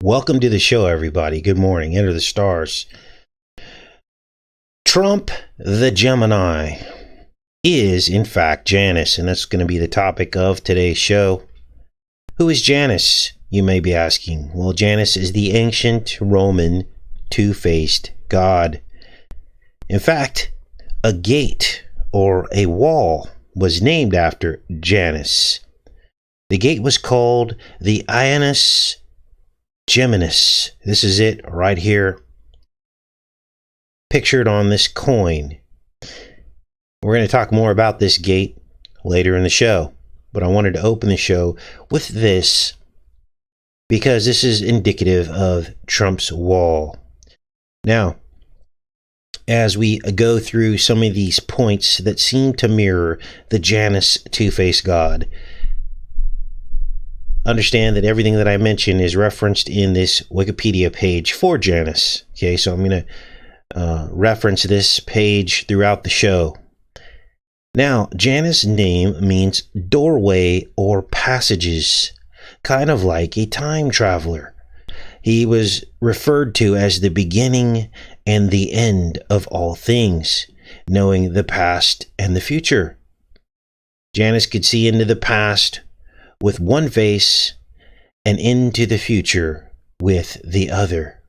Welcome to the show, everybody. Good morning. Enter the stars. Trump, the Gemini, is in fact Janus, and that's going to be the topic of today's show. Who is Janus, you may be asking? Well, Janus is the ancient Roman two-faced god. In fact, a gate or a wall was named after Janus. The gate was called the Ianus Geminis. This is it right here, pictured on this coin. We're going to talk more about this gate later in the show, but I wanted to open the show with this because this is indicative of Trump's wall. Now, as we go through some of these points that seem to mirror the Janus two-faced god, understand that everything that I mention is referenced in this Wikipedia page for Janus. Okay, so I'm going to reference this page throughout the show. Now, Janus' name means doorway or passages, kind of like a time traveler. He was referred to as the beginning and the end of all things, knowing the past and the future. Janus could see into the past with one face and into the future with the other.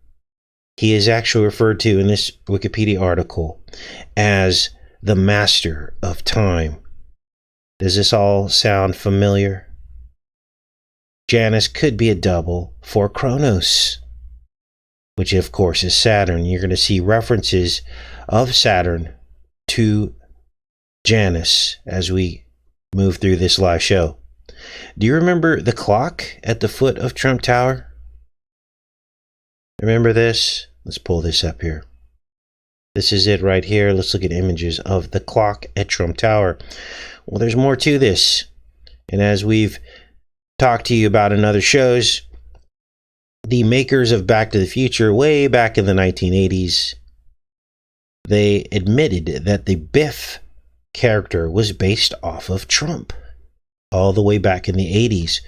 He is actually referred to in this Wikipedia article as the master of time. Does this all sound familiar? Janus could be a double for Kronos, which of course is Saturn. You're going to see references of Saturn to Janus as we move through this live show. Do you remember the clock at the foot of Trump Tower? Remember this? Let's pull this up here. This is it right here. Let's look at images of the clock at Trump Tower. Well, there's more to this. And as we've talked to you about in other shows, the makers of Back to the Future, way back in the 1980s, they admitted that the Biff character was based off of Trump. All the way back in the 80s,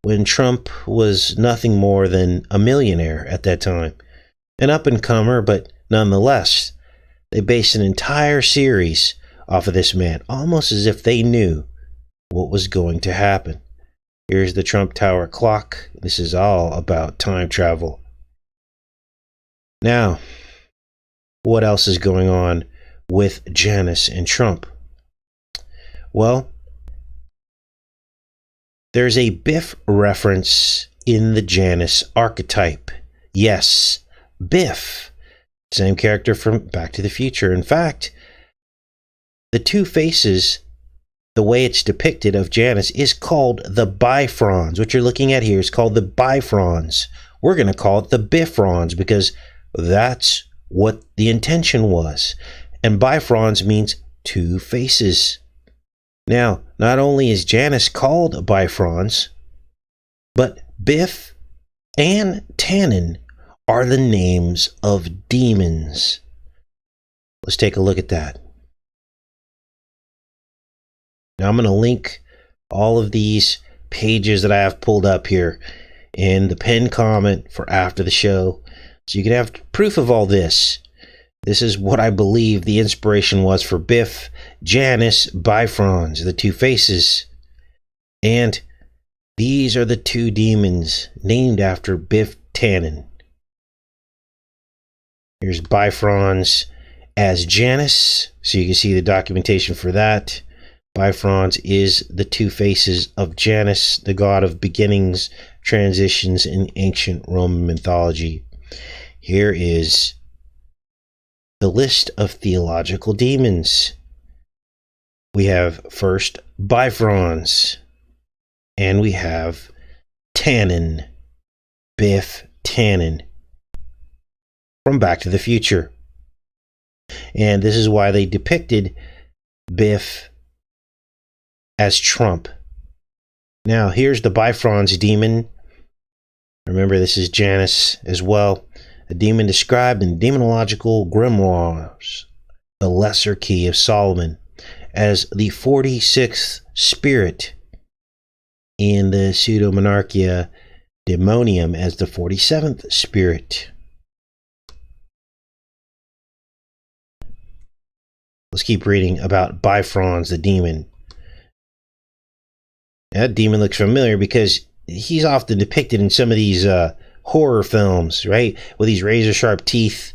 when Trump was nothing more than a millionaire at that time. An up-and-comer, but nonetheless, they based an entire series off of this man, almost as if they knew what was going to happen. Here's the Trump Tower clock. This is all about time travel. Now, what else is going on with Janus and Trump? Well, there's a Biff reference in the Janus archetype. Yes, Biff. Same character from Back to the Future. In fact, the two faces, the way it's depicted of Janus, is called the Bifrons. What you're looking at here is called the Bifrons. We're going to call it the Biffrons because that's what the intention was. And Bifrons means two faces. Now, not only is Janus called Bifrons, but Biff and Tannen are the names of demons. Let's take a look at that. Now, I'm going to link all of these pages that I have pulled up here in the pinned comment for after the show, so you can have proof of all this. This is what I believe the inspiration was for Biff, Janus, Bifrons, the two faces. And these are the two demons named after Biff Tannen. Here's Bifrons as Janus, so you can see the documentation for that. Bifrons is the two faces of Janus, the god of beginnings, transitions in ancient Roman mythology. Here is the list of theological demons. We have first Bifrons, and we have Tannen, Biff Tannen, from Back to the Future. And this is why they depicted Biff as Trump. Now, here's the Bifrons demon. Remember, this is Janus as well. A demon described in demonological grimoires, the Lesser Key of Solomon, as the 46th spirit in the pseudo-monarchia demonium as the 47th spirit. Let's keep reading about Bifrons, the demon. That demon looks familiar because he's often depicted in some of these horror films, right? With these razor sharp teeth,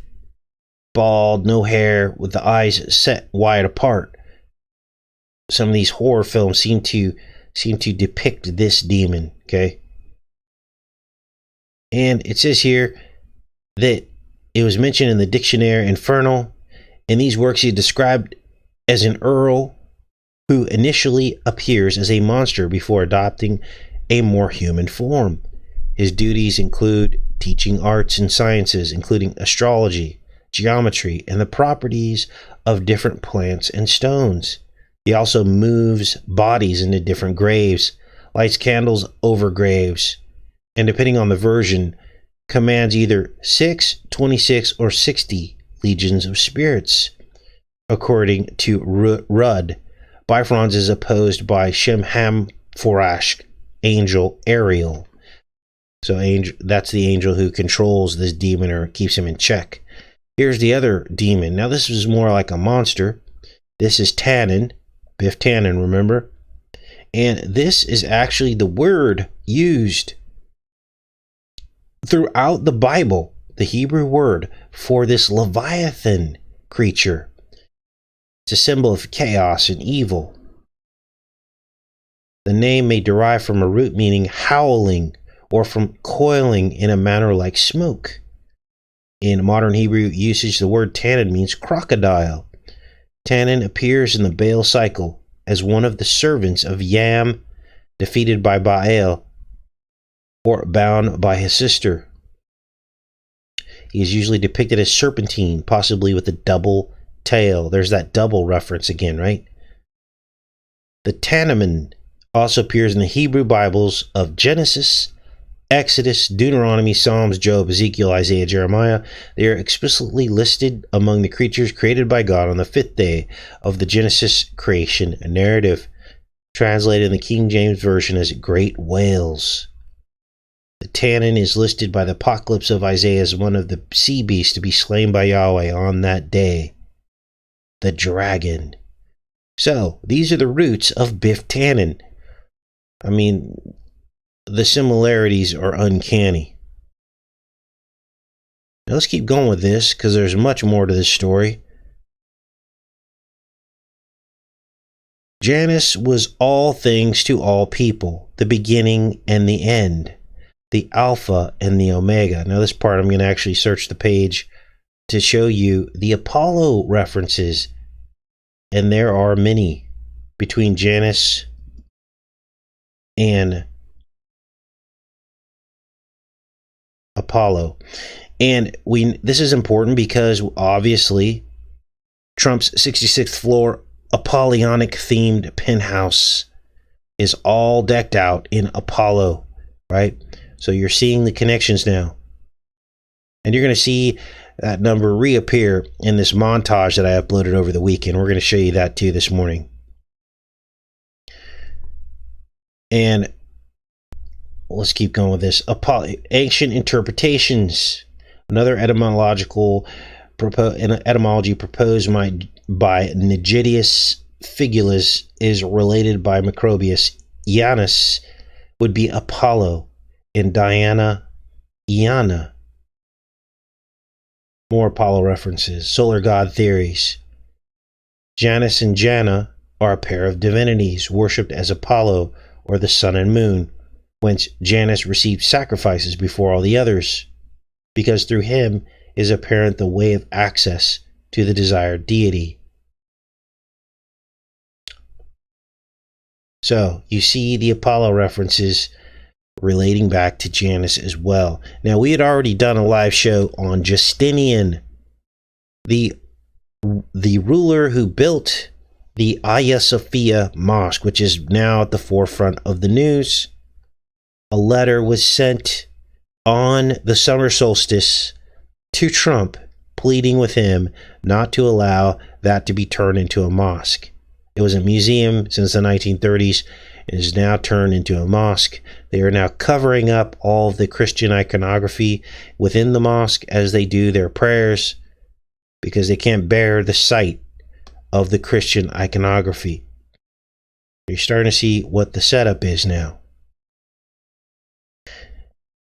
bald, no hair, with the eyes set wide apart. Some of these horror films seem to depict this demon, okay? And it says here that it was mentioned in the Dictionnaire Infernal. In these works, he is described as an earl who initially appears as a monster before adopting a more human form. His duties include teaching arts and sciences, including astrology, geometry, and the properties of different plants and stones. He also moves bodies into different graves, lights candles over graves, and depending on the version, commands either 6, 26, or 60 legions of spirits. According to Rudd, Bifrons is opposed by Shemhamforashk, angel Ariel. So that's the angel who controls this demon or keeps him in check. Here's the other demon. Now this is more like a monster. This is Tannen, Biff Tannen, remember? And this is actually the word used throughout the Bible, the Hebrew word for this Leviathan creature. It's a symbol of chaos and evil. The name may derive from a root meaning howling or from coiling in a manner like smoke. In modern Hebrew usage, the word Tannen means crocodile. Tannen appears in the Baal cycle as one of the servants of Yam, defeated by Baal or bound by his sister. He is usually depicted as serpentine, possibly with a double tail. There's that double reference again, right? The Tannaman also appears in the Hebrew Bibles of Genesis, Exodus, Deuteronomy, Psalms, Job, Ezekiel, Isaiah, Jeremiah. They are explicitly listed among the creatures created by God on the 5th day of the Genesis creation narrative, translated in the King James Version as great whales. The Tannen is listed by the Apocalypse of Isaiah as one of the sea beasts to be slain by Yahweh on that day. The dragon. So, these are the roots of Biff Tannen. I mean, the similarities are uncanny. Now let's keep going with this because there's much more to this story. Janus was all things to all people, the beginning and the end, the Alpha and the Omega. Now this part I'm going to actually search the page to show you the Apollo references, and there are many between Janus and Apollo. And this is important because obviously Trump's 66th floor Apollonic themed penthouse is all decked out in Apollo, right? So you're seeing the connections now. And you're going to see that number reappear in this montage that I uploaded over the weekend. We're going to show you that too this morning. And let's keep going with this. Ancient interpretations. Another etymology proposed by Nigidius Figulus is related by Macrobius. Janus would be Apollo and Diana, Iana. More Apollo references. Solar god theories. Janus and Jana are a pair of divinities worshipped as Apollo or the sun and moon, whence Janus received sacrifices before all the others, because through him is apparent the way of access to the desired deity. So you see the Apollo references relating back to Janus as well. Now, we had already done a live show on Justinian, the ruler who built the Hagia Sophia Mosque, which is now at the forefront of the news. A letter was sent on the summer solstice to Trump, pleading with him not to allow that to be turned into a mosque. It was a museum since the 1930s, It is now turned into a mosque. They are now covering up all of the Christian iconography within the mosque as they do their prayers, because they can't bear the sight of the Christian iconography. You're starting to see what the setup is now.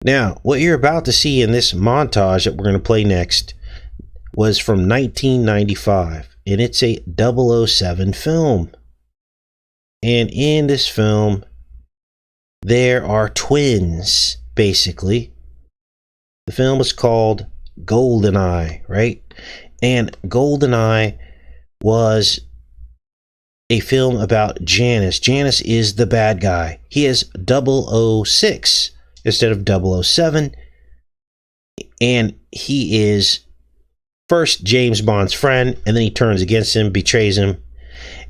Now, what you're about to see in this montage that we're going to play next was from 1995, and it's a 007 film. And in this film, there are twins, basically. The film is called GoldenEye, right? And GoldenEye was a film about Janus. Janus is the bad guy. He is 006 instead of 007. And he is first James Bond's friend, and then he turns against him, betrays him.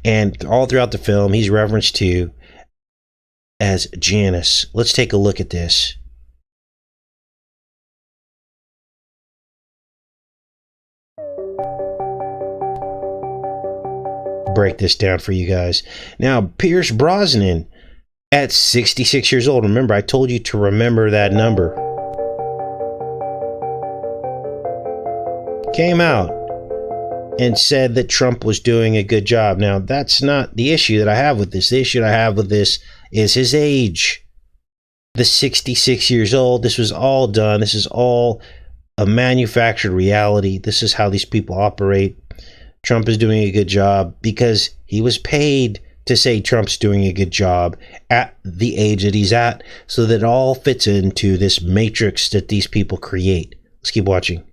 And all throughout the film, he's referenced to as Janus. Let's take a look at this. Break this down for you guys. Now, Pierce Brosnan at 66 years old. Remember, I told you to remember that number. Came out and said that Trump was doing a good job. Now, that's not the issue that I have with this. The issue that I have with this is his age. The 66 years old. This was all done. This is all a manufactured reality. This is how these people operate. Trump is doing a good job because he was paid to say Trump's doing a good job at the age that he's at, so that it all fits into this matrix that these people create. Let's keep watching.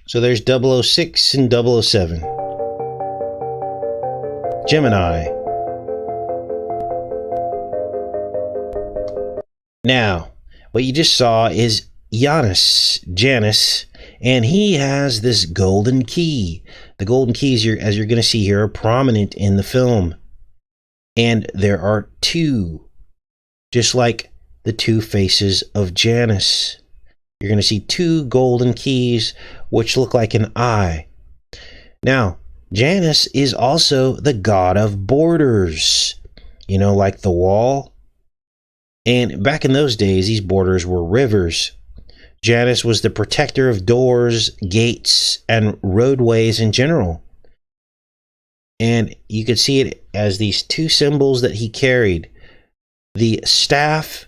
So there's 006 and 007. Gemini. Now, what you just saw is Janus, and he has this golden key. The golden keys, as you're going to see here, are prominent in the film. And there are two, just like the two faces of Janus. You're going to see two golden keys, which look like an eye. Now, Janus is also the god of borders, you know, like the wall. And back in those days, these borders were rivers. Janus was the protector of doors, gates, and roadways in general. And you could see it as these two symbols that he carried, the staff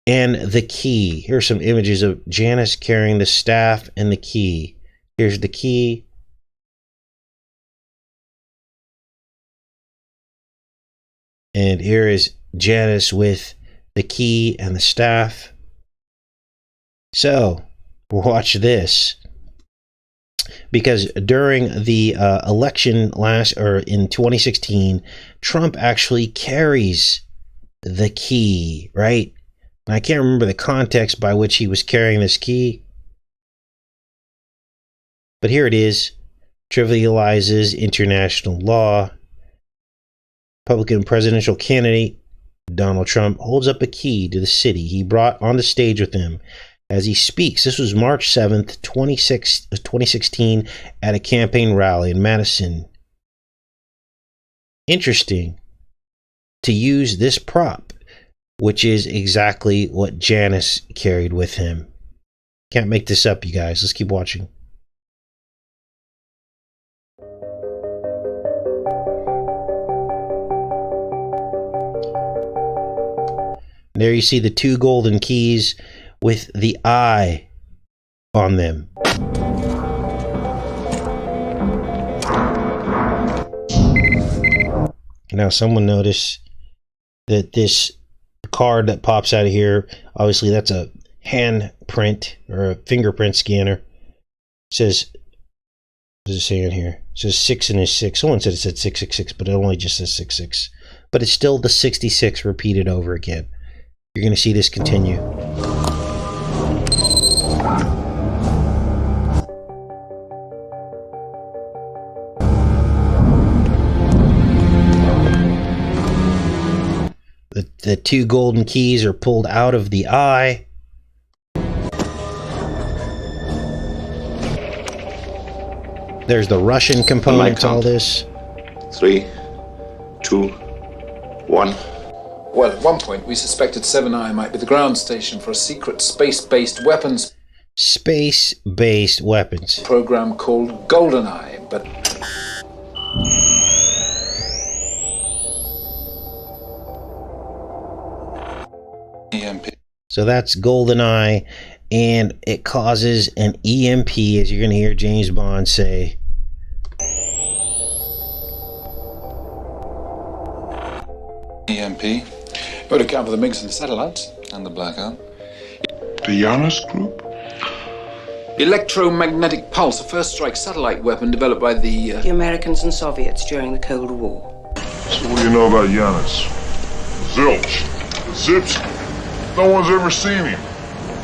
and the key. Here's some images of Janus carrying the staff and the key. Here's the key. And here is Janus with the key and the staff. So, watch this. Because during the election in 2016, Trump actually carries the key, right? And I can't remember the context by which he was carrying this key. But here it is. Trivializes international law. Republican presidential candidate Donald Trump holds up a key to the city he brought on the stage with him as he speaks. This was March 7th, 2016 at a campaign rally in Madison. Interesting to use this prop, which is exactly what Janus carried with him. Can't make this up, you guys. Let's keep watching. There you see the two golden keys with the eye on them. Now, someone notice that this card that pops out of here, obviously that's a hand print or a fingerprint scanner. It says, what does it say in here? It says 6 and 6. Someone said it said 666, but it only just says 66. But it's still the 66 repeated over again. You're going to see this continue. The the two golden keys are pulled out of the eye. There's the Russian component to all this. 3, 2, 1. Well, at one point, we suspected 7i might be the ground station for a secret space-based weapons program called GoldenEye, but... EMP. So that's GoldenEye, and it causes an EMP, as you're going to hear James Bond say. EMP. Would account for the MiGs and satellites. And the blackout. The Janus Group? Electromagnetic pulse, a first-strike satellite weapon developed by the Americans and Soviets during the Cold War. So what do you know about Janus? Zilch. Zips. No one's ever seen him.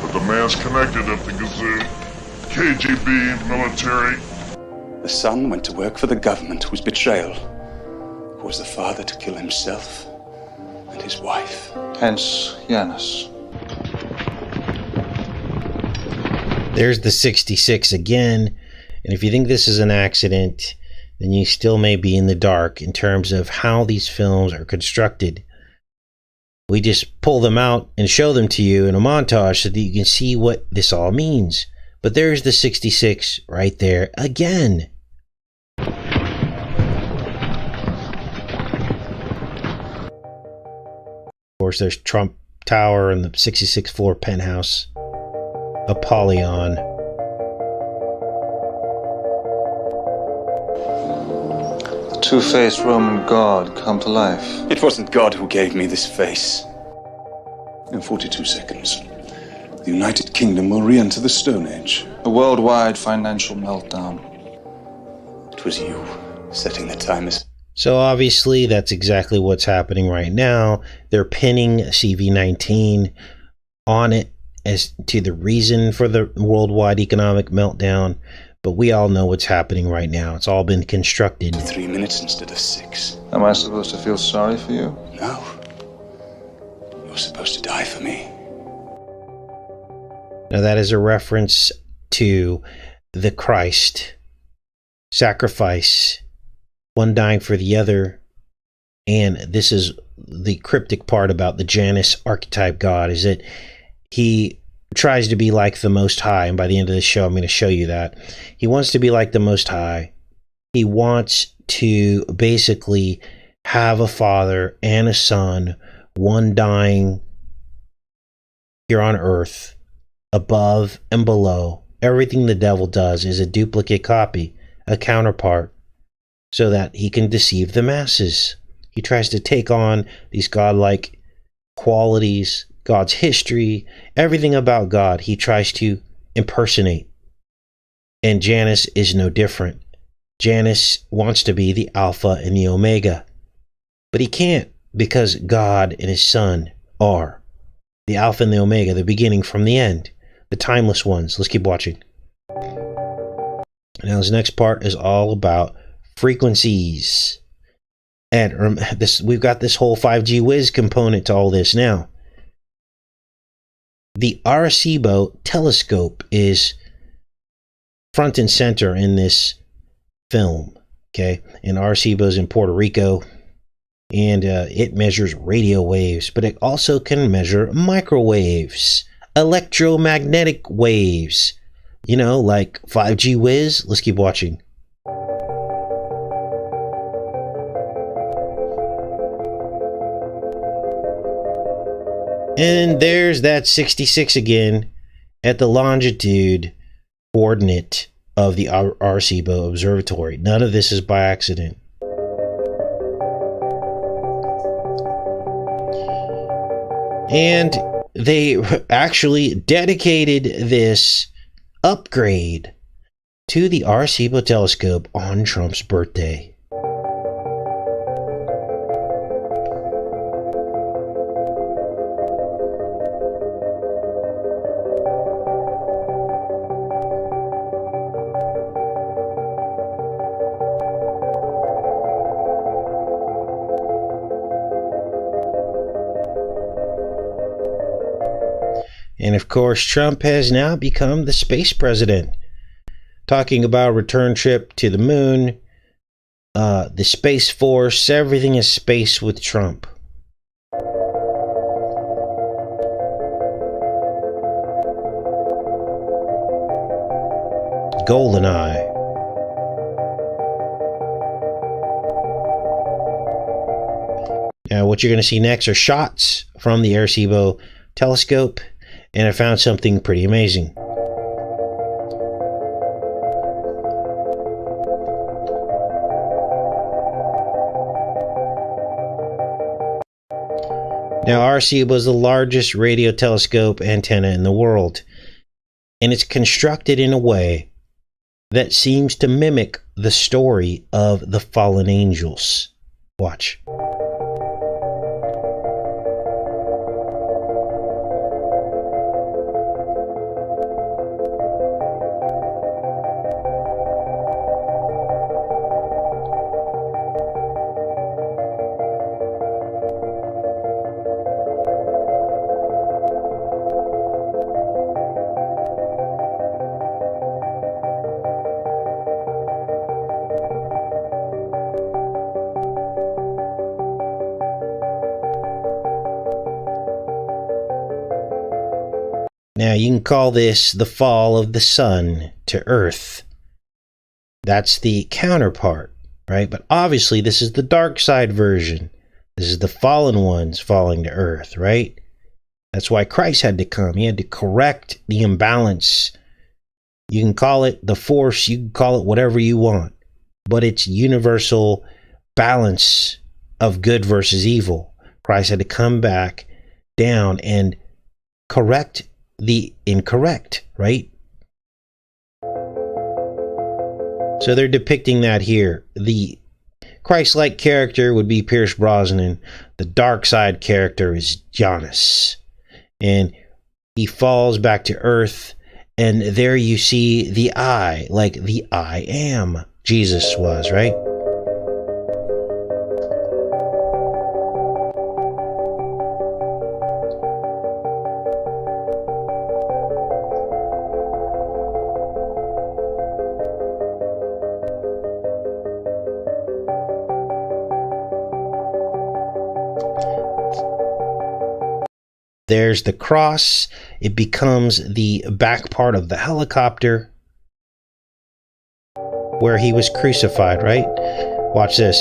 But the man's connected up the Gazoo. KGB, military. The son went to work for the government whose betrayal was the father to kill himself and his wife. Hence, Janus. There's the 66 again, and if you think this is an accident, then you still may be in the dark in terms of how these films are constructed. We just pull them out and show them to you in a montage so that you can see what this all means. But there's the 66 right there again. Of course, there's Trump Tower and the 66th floor penthouse. Apollyon. The two-faced Roman god come to life. It wasn't God who gave me this face. In 42 seconds, the United Kingdom will re-enter the Stone Age. A worldwide financial meltdown. It was you setting the timers. So obviously that's exactly what's happening right now. They're pinning CV-19 on it as to the reason for the worldwide economic meltdown, but we all know what's happening right now. It's all been constructed. 3 minutes instead of 6. Am I supposed to feel sorry for you? No. You're supposed to die for me. Now that is a reference to the Christ sacrifice, one dying for the other. And this is the cryptic part about the Janus archetype god, is that he tries to be like the Most High, and by the end of the show, I'm going to show you that. He wants to be like the Most High. He wants to basically have a father and a son, one dying here on earth, above and below. Everything the devil does is a duplicate copy, a counterpart, so that he can deceive the masses. He tries to take on these godlike qualities, God's history, everything about God, he tries to impersonate. And Janus is no different. Janus wants to be the Alpha and the Omega. But he can't, because God and his Son are the Alpha and the Omega, the beginning from the end, the timeless ones. Let's keep watching. Now this next part is all about frequencies. And we've got this whole 5G whiz component to all this now. The Arecibo telescope is front and center in this film, okay? And Arecibo's in Puerto Rico, and it measures radio waves, but it also can measure microwaves, electromagnetic waves, you know, like 5G whiz. Let's keep watching. And there's that 66 again at the longitude coordinate of the Arecibo Observatory. None of this is by accident. And they actually dedicated this upgrade to the Arecibo telescope on Trump's birthday. And of course, Trump has now become the space president, talking about a return trip to the moon, the Space Force, everything is space with Trump. GoldenEye. Now, what you're going to see next are shots from the Arecibo telescope, and I found something pretty amazing. Now, Arecibo is the largest radio telescope antenna in the world, and it's constructed in a way that seems to mimic the story of the fallen angels. Watch. Now, you can call this the fall of the sun to Earth. That's the counterpart, right? But obviously, this is the dark side version. This is the fallen ones falling to Earth, right? That's why Christ had to come. He had to correct the imbalance. You can call it the force, you can call it whatever you want, but it's universal balance of good versus evil. Christ had to come back down and correct the incorrect, right? So they're depicting that here. The Christ-like character would be Pierce Brosnan. The dark side character is Giannis. And he falls back to Earth, and there you see the I, like the I am Jesus was, right? There's the cross. It becomes the back part of the helicopter where he was crucified, right? Watch this.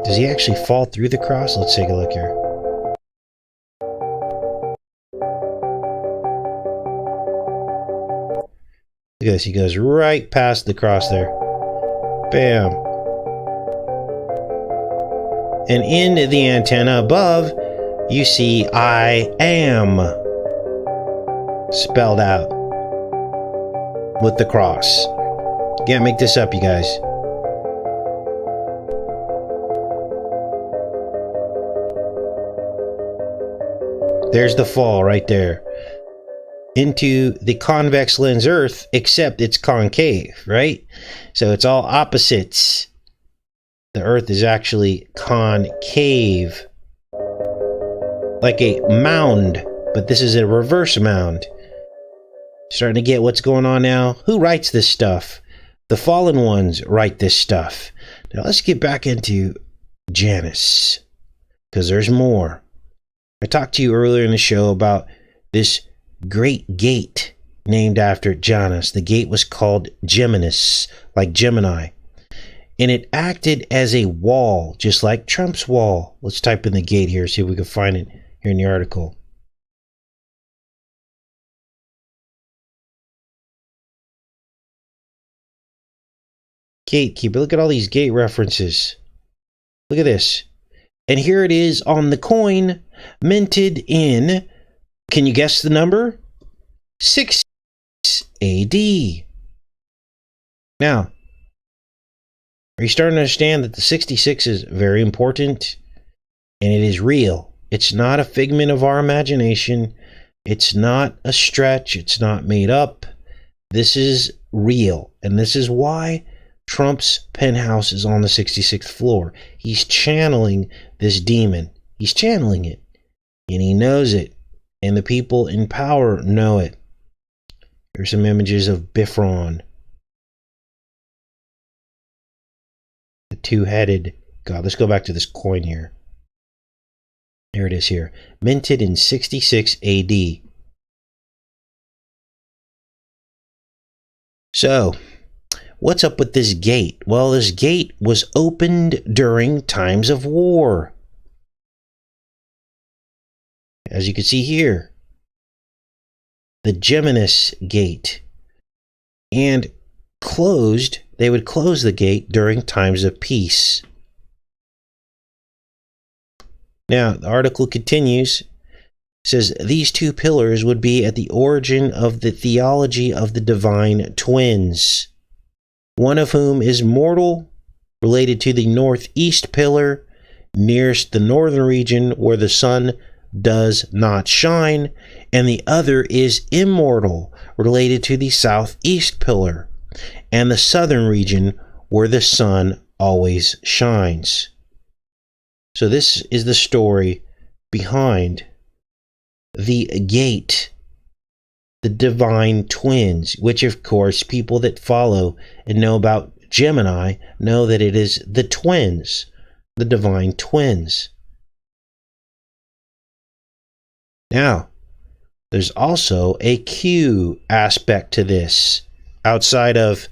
Does he actually fall through the cross? Let's take a look here. Look at this. He goes right past the cross there. Bam. And in the antenna above, you see I am spelled out with the cross. Can't make this up, you guys. There's the fall right there into the convex lens Earth, except it's concave, right? So it's all opposites. The Earth is actually concave, like a mound, but this is a reverse mound. Starting to get what's going on now. Who writes this stuff? The fallen ones write this stuff. Now let's get back into Janus, because there's more. I talked to you earlier in the show about this great gate named after Janus. The gate was called Geminus, like Gemini. And it acted as a wall, just like Trump's wall. Let's type in the gate here, see if we can find it here in the article. Gatekeeper. Look at all these gate references. Look at this. And here it is on the coin, minted in, can you guess the number? 6 AD. Now, are you starting to understand that the 66 is very important? And it is real. It's not a figment of our imagination. It's not a stretch. It's not made up. This is real. And this is why Trump's penthouse is on the 66th floor. He's channeling this demon. He's channeling it. And he knows it. and the people in power know it. Here's some images of Bifron, the two-headed god. Let's go back to this coin here. There it is here. Minted in 66 AD. So, what's up with this gate? Well, this gate was opened during times of war. As you can see here, the Geminus gate. And closed, they would close the gate during times of peace. Now, the article continues. It says, these two pillars would be at the origin of the theology of the divine twins, one of whom is mortal, related to the northeast pillar, nearest the northern region where the sun does not shine, and the other is immortal, related to the southeast pillar, and the southern region where the sun always shines. So this is the story behind the gate, the divine twins, which of course people that follow and know about Gemini know that it is the twins, the divine twins. Now, there's also a Q aspect to this, outside of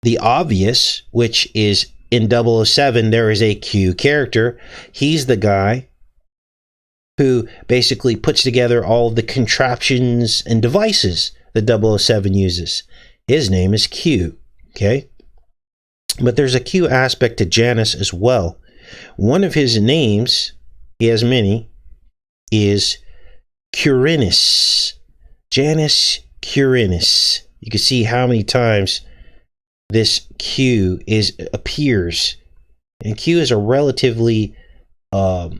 the obvious, which is in 007, there is a Q character. He's the guy who basically puts together all of the contraptions and devices that 007 uses. His name is Q, okay? But there's a Q aspect to Janus as well. One of his names, he has many, is Quirinus. Janus Quirinus. You can see how many times this Q appears. And Q is a relatively what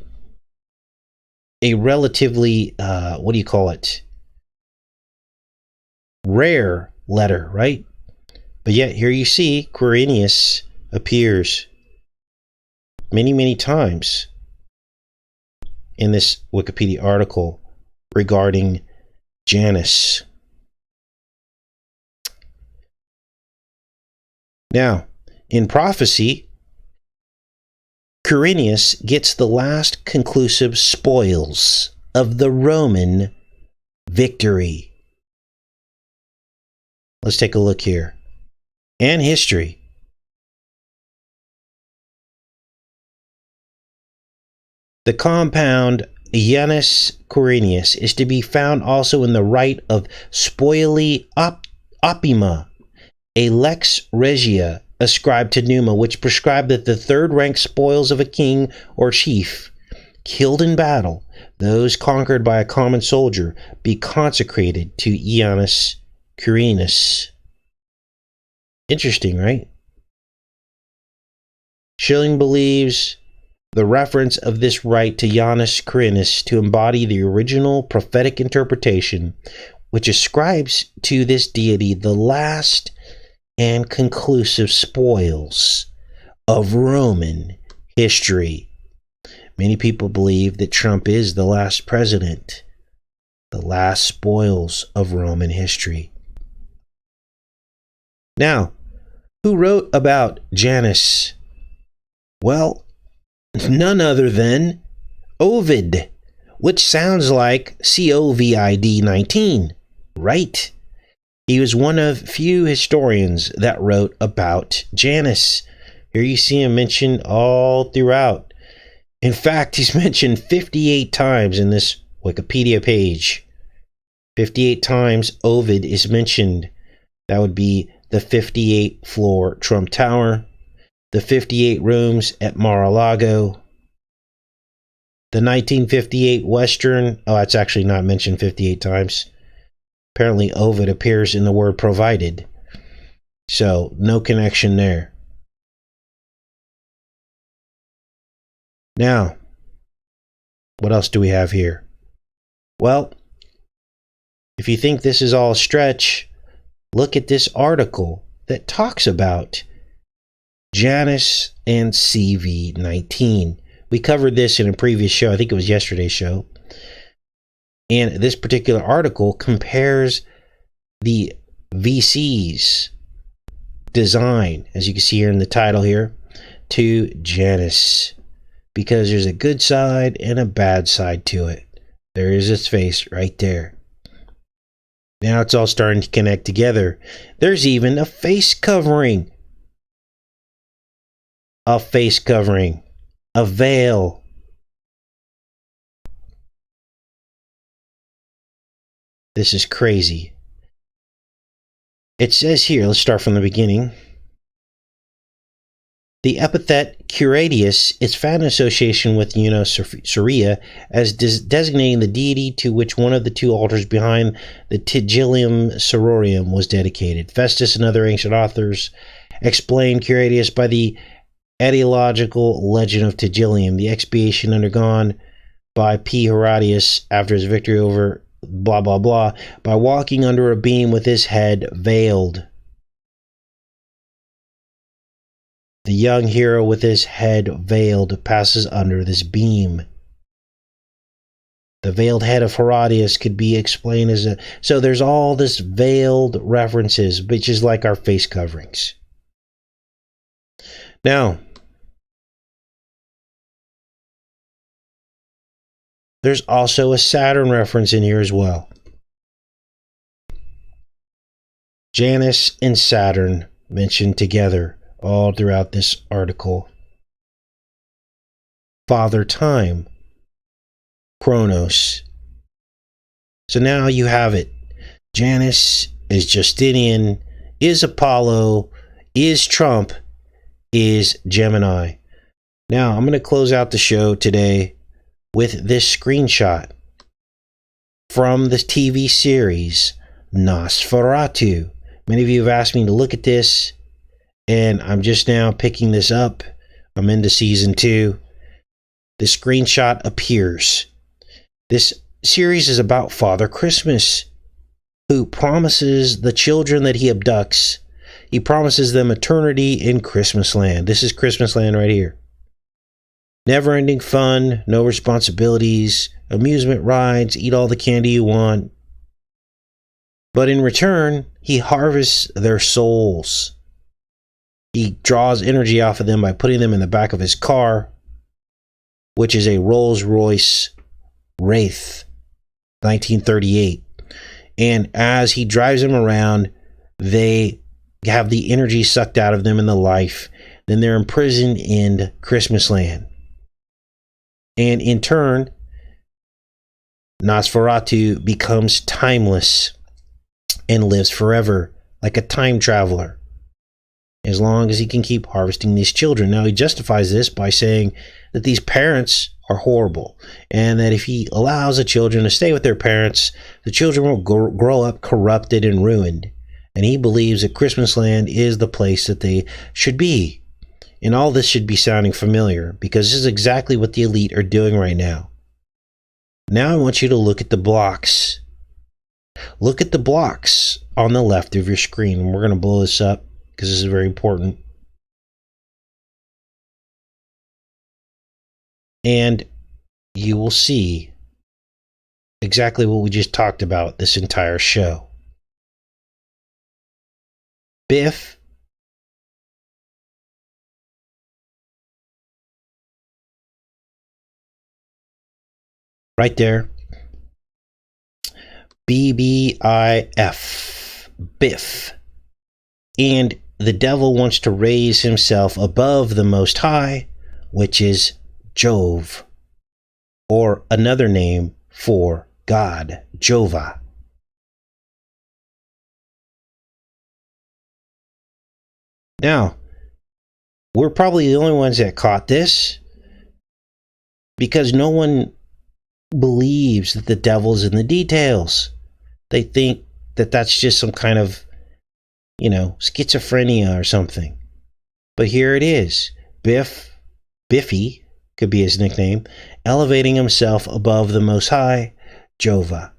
do you call it? Rare letter, right? But yet here you see Quirinius appears many, many times in this Wikipedia article regarding Janus. Now, in prophecy, Quirinius gets the last conclusive spoils of the Roman victory. Let's take a look here. And history. The compound Janus Quirinius is to be found also in the rite of spoili opima, a lex regia ascribed to Numa, which prescribed that the third-rank spoils of a king or chief killed in battle, those conquered by a common soldier, be consecrated to Janus Quirinus. Interesting, right? Schilling believes the reference of this rite to Janus Quirinus to embody the original prophetic interpretation, which ascribes to this deity the last and conclusive spoils of Roman history. Many people believe that Trump is the last president, the last spoils of Roman history. Now, who wrote about Janus? Well, none other than Ovid, which sounds like COVID 19, right? He was one of few historians that wrote about Janus. Here you see him mentioned all throughout. In fact, he's mentioned 58 times in this Wikipedia page. 58 times Ovid is mentioned. That would be the 58th floor Trump Tower, the 58 rooms at Mar-a-Lago, the 1958 Western. Oh, it's actually not mentioned 58 times. Apparently, Ovid appears in the word provided. So, no connection there. Now, what else do we have here? Well, if you think this is all a stretch, look at this article that talks about Janus and CV-19. We covered this in a previous show. I think it was yesterday's show. And this particular article compares the VC's design, as you can see here in the title here, to Janus, because there's a good side and a bad side to it. There is its face right there. Now it's all starting to connect together. There's even a face covering. A face covering. A veil. This is crazy. It says here, let's start from the beginning. The epithet curatius is found in association with Unnecessarily as designating the deity to which one of the two altars behind the Tigilium Sororium was dedicated. Festus and other ancient authors explain curatius by the etiological legend of Tigilium, the expiation undergone by P. Horatius after his victory over blah blah blah by walking under a beam with his head veiled. The young hero with his head veiled passes under this beam. The veiled head of Horatius could be explained as a... So there's all this veiled references, which is like our face coverings. Now, there's also a Saturn reference in here as well. Janus and Saturn mentioned together all throughout this article. Father Time, Kronos. So now you have it. Janus is Justinian, is Apollo, is Trump, is Gemini. Now I'm going to close out the show today with this screenshot from the TV series Nosferatu. Many of you have asked me to look at this, and I'm just now picking this up. I'm into season 2. The screenshot appears. This series is about Father Christmas, who promises the children that he abducts, he promises them eternity in Christmas land. This is Christmas land right here. Never-ending fun, no responsibilities, amusement rides, eat all the candy you want. But in return, he harvests their souls. He draws energy off of them by putting them in the back of his car, which is a Rolls-Royce Wraith, 1938. And as he drives them around, they have the energy sucked out of them in the life. Then they're imprisoned in Christmas land. And in turn, Nosferatu becomes timeless and lives forever like a time traveler, as long as he can keep harvesting these children. Now, he justifies this by saying that these parents are horrible, and that if he allows the children to stay with their parents, the children will grow up corrupted and ruined. And he believes that Christmas land is the place that they should be. And all this should be sounding familiar, because this is exactly what the elite are doing right now. Now I want you to look at the blocks. Look at the blocks on the left of your screen. And we're going to blow this up, because this is very important. And you will see exactly what we just talked about this entire show. Biff right there. BBIF. Biff. And the devil wants to raise himself above the Most High, which is Jove, or another name for God, Jova. Now, we're probably the only ones that caught this, because no one believes that the devil's in the details. They think that that's just some kind of, schizophrenia or something. But here it is. Biffy, could be his nickname, elevating himself above the Most High, Jova.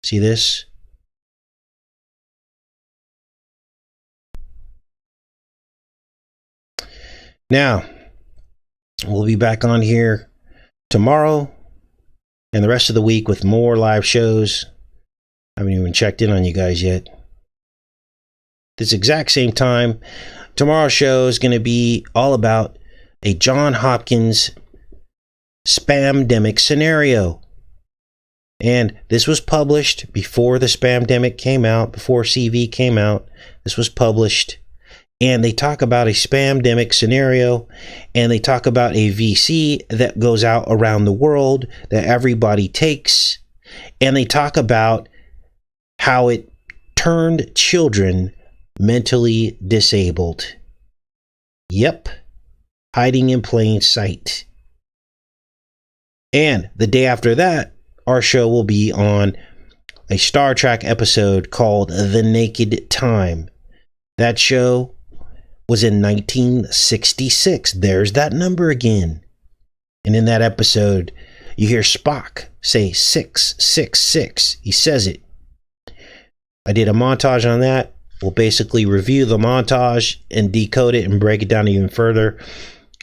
See this? Now, we'll be back on here tomorrow and the rest of the week with more live shows. I haven't even checked in on you guys yet. This exact same time, tomorrow's show is going to be all about a John Hopkins spamdemic scenario. And this was published before the spamdemic came out, before CV came out. This was published. And they talk about a spamdemic scenario, and they talk about a VC that goes out around the world that everybody takes. And they talk about how it turned children mentally disabled. Yep. Hiding in plain sight. And the day after that, our show will be on a Star Trek episode called The Naked Time. That show was in 1966. There's that number again. And in that episode, you hear Spock say 666. He says it. I did a montage on that. We'll basically review the montage and decode it and break it down even further.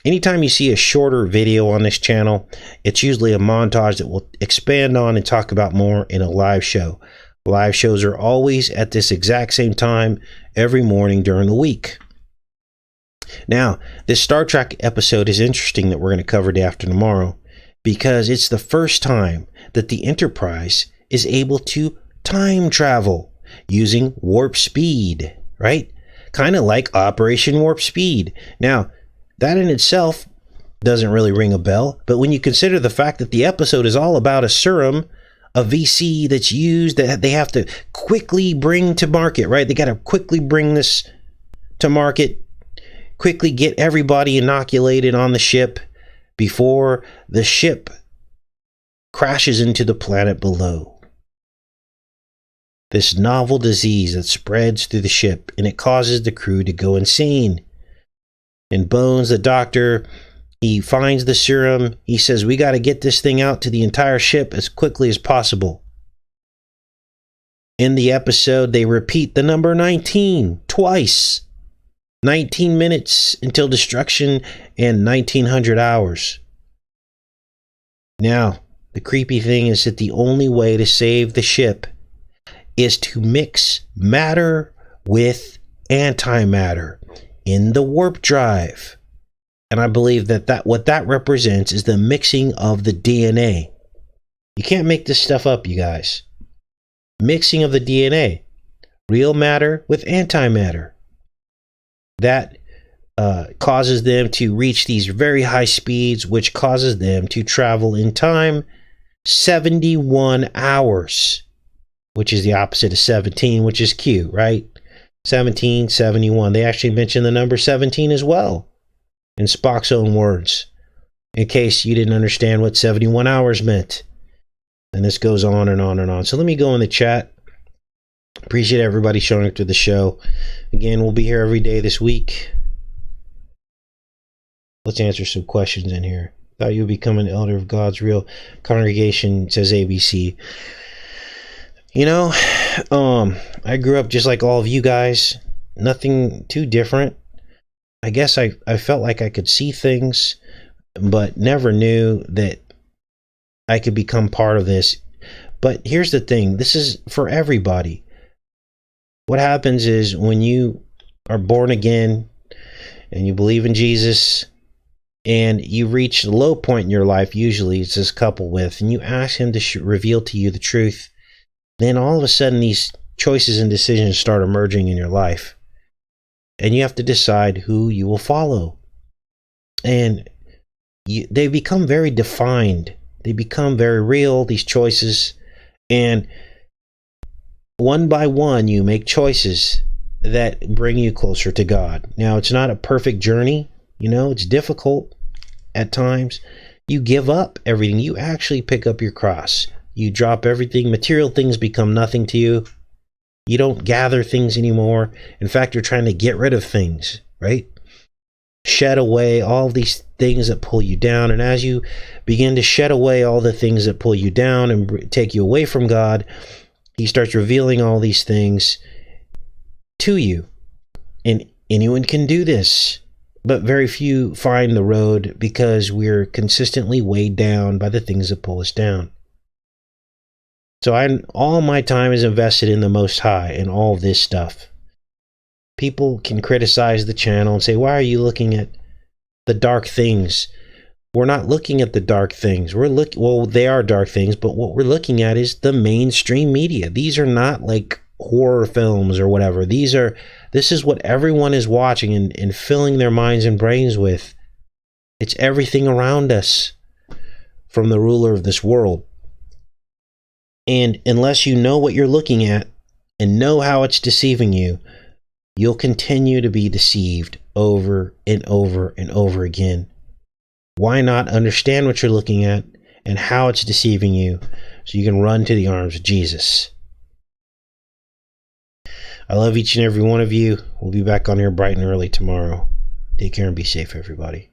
Anytime you see a shorter video on this channel, it's usually a montage that we'll expand on and talk about more in a live show. Live shows are always at this exact same time every morning during the week. Now, this Star Trek episode is interesting that we're going to cover day after tomorrow because it's the first time that the Enterprise is able to time travel using warp speed, right? Kind of like Operation Warp Speed. Now, that in itself doesn't really ring a bell, but when you consider the fact that the episode is all about a serum, a VC that's used that they have to quickly bring to market, right? They got to quickly bring this to market, quickly get everybody inoculated on the ship before the ship crashes into the planet below. This novel disease that spreads through the ship, and it causes the crew to go insane. And Bones, the doctor, he finds the serum. He says, we got to get this thing out to the entire ship as quickly as possible. In the episode, they repeat the number 19 twice. 19 minutes until destruction and 1900 hours. Now, the creepy thing is that the only way to save the ship is to mix matter with antimatter in the warp drive. And I believe that what that represents is the mixing of the DNA. You can't make this stuff up, you guys. Mixing of the DNA. Real matter with antimatter. That causes them to reach these very high speeds, which causes them to travel in time 71 hours, which is the opposite of 17, which is Q, right? 17, 71. They actually mention the number 17 as well in Spock's own words, in case you didn't understand what 71 hours meant. And this goes on and on and on. So let me go in the chat. Appreciate everybody showing up to the show. Again, we'll be here every day this week. Let's answer some questions in here. Thought you would become an elder of God's real congregation, says ABC. You know, I grew up just like all of you guys. Nothing too different. I guess I felt like I could see things, but never knew that I could become part of this. But here's the thing. This is for everybody. What happens is when you are born again and you believe in Jesus and you reach the low point in your life, usually it's this coupled with, and you ask him to reveal to you the truth, then all of a sudden these choices and decisions start emerging in your life. And you have to decide who you will follow. And they become very defined. They become very real, these choices. And one by one, you make choices that bring you closer to God. Now, it's not a perfect journey. You know, it's difficult at times. You give up everything. You actually pick up your cross. You drop everything. Material things become nothing to you. You don't gather things anymore. In fact, you're trying to get rid of things, right? Shed away all these things that pull you down. And as you begin to shed away all the things that pull you down and take you away from God, he starts revealing all these things to you. And anyone can do this, but very few find the road because we're consistently weighed down by the things that pull us down. So all my time is invested in the Most High and all this stuff. People can criticize the channel and say, why are you looking at the dark things? We're not looking at the dark things. Well, they are dark things, but what we're looking at is the mainstream media. These are not like horror films or whatever. This is what everyone is watching and filling their minds and brains with. It's everything around us from the ruler of this world. And unless you know what you're looking at and know how it's deceiving you, you'll continue to be deceived over and over and over again. Why not understand what you're looking at and how it's deceiving you so you can run to the arms of Jesus? I love each and every one of you. We'll be back on here bright and early tomorrow. Take care and be safe, everybody.